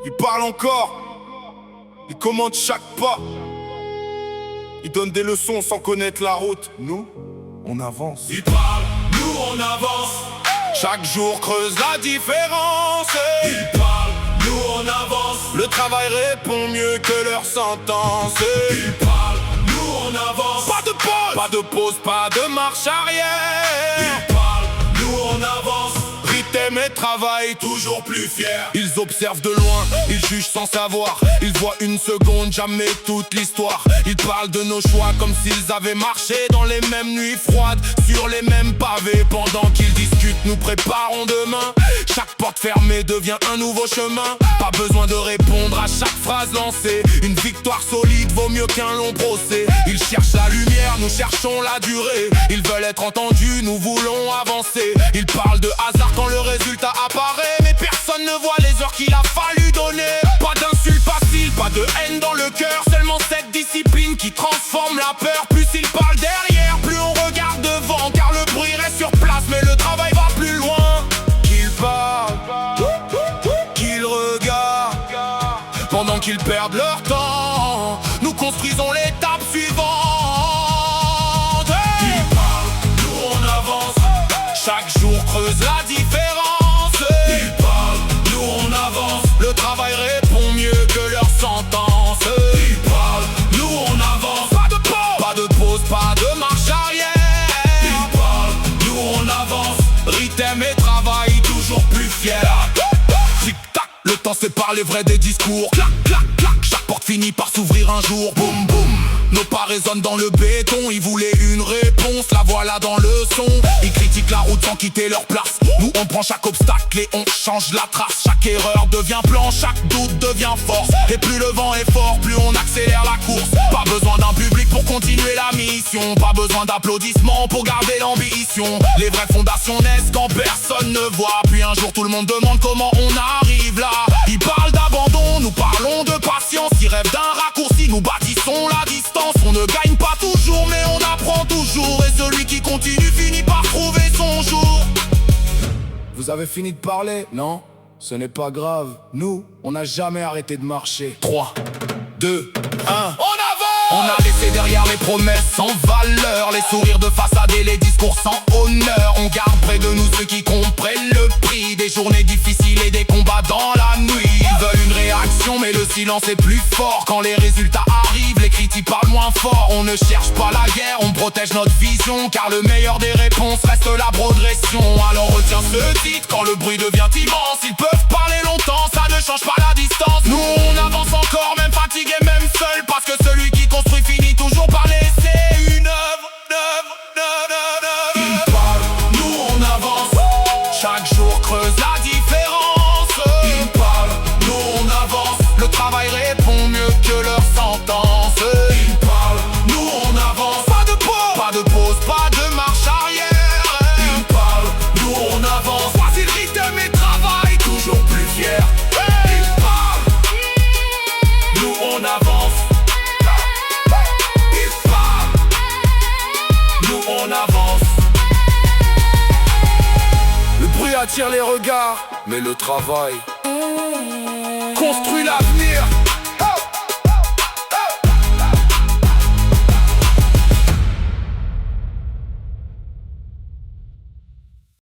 Il parle encore. Il commande chaque pas. Il donne des leçons sans connaître la route. Nous, on avance. Il parle, nous on avance. Chaque jour creuse la différence. Il parle, nous on avance. Le travail répond mieux que leur sentence. Il parle, nous on avance. Pas de pause, pas de pause, pas de marche arrière. Il parle, nous on avance. Rythme et travail, Toujours plus fier. ils observent de loin, ils jugent sans savoir. Ils voient une seconde, jamais toute l'histoire. Ils parlent de nos choix comme s'ils avaient marché dans les mêmes nuits froides, sur les mêmes pavés. Pendant qu'ils discutent, nous préparons demain. Chaque porte fermée devient un nouveau chemin. Pas besoin de répondre à chaque phrase lancée. Une victoire solide vaut mieux qu'un long procès. Ils cherchent la lumière, nous cherchons la durée. Ils veulent être entendus, nous voulons avancer. Ils parlent de hasard quand le résultat apparaît, mais personne ne voit les heures qu'il a fallu donner. Pas d'insultes faciles, pas de haine dans le cœur, seulement cette discipline qui transforme la peur. Plus ils parlent derrière, plus on regarde devant, car le bruit reste sur place, mais le travail va plus loin. Qu'ils parlent, qu'ils regardent, pendant qu'ils perdent leur temps, nous construisons l'étape suivante. Il parle, nous on avance. Chaque jour creuse la différence. Il parle, nous on avance. Le travail répond mieux que leur sentence. Il parle, nous on avance. Pas de pause, pas de pause, pas de marche arrière. Il parle, nous on avance. Rythme et travail, toujours plus fier. Tic-tac, le temps sépare les vrais des discours. Clac, clac, clac, chaque porte finit par s'ouvrir un jour. Boum, boum, nos pas résonnent dans le béton. Ils voulaient une réponse, la voilà dans le son. Ils critiquent la route sans quitter leur place. Nous on prend chaque obstacle et on change la trace. Chaque erreur devient plan, chaque doute devient force. Et plus le vent est fort, plus on accélère la course. Pas besoin d'un public pour continuer la mission. Pas besoin d'applaudissements pour garder l'ambition. Les vraies fondations naissent quand personne ne voit. Puis un jour tout le monde demande comment on arrive là. Ils parlent d'abandon, nous parlons de patience. Ils rêvent d'un raccourci, nous bâtissons la distance. On ne gagne pas toujours mais on apprend toujours. Et celui qui continue finit par trouver son jour. Vous avez fini de parler, non? Ce n'est pas grave, nous, on n'a jamais arrêté de marcher. 3, 2, 1, on avance! On a laissé derrière les promesses sans valeur, les sourires de façade et les discours sans honneur. On garde près de nous ceux qui comprennent le prix des journées difficiles et des combats dans la nuit. Ils veulent une réaction mais le silence est plus fort. Quand les résultats arrivent, les critiques parlent moins fort. On ne cherche pas la guerre, on protège notre vision, car le meilleur des réponses reste la progression. Alors retiens ce titre, quand le bruit devient immense. Ils peuvent parler longtemps, ça ne change pas la distance. Nous on avance encore, même fatigué, même seul, parce que celui qui construit finit toujours par laisser une œuvre. Il parle, nous on avance. Chaque jour creuse la différence. Il parle, nous on avance. Le travail répond mieux que leur sentence. Il parle, nous on avance. Pas de pause, pas de marche arrière. Il parle, nous on avance. Voici le rythme et travail, Toujours plus fier. Il parle, Nous on avance. il parle. Nous on avance. Le bruit attire les regards, mais le travail construit l'avenir.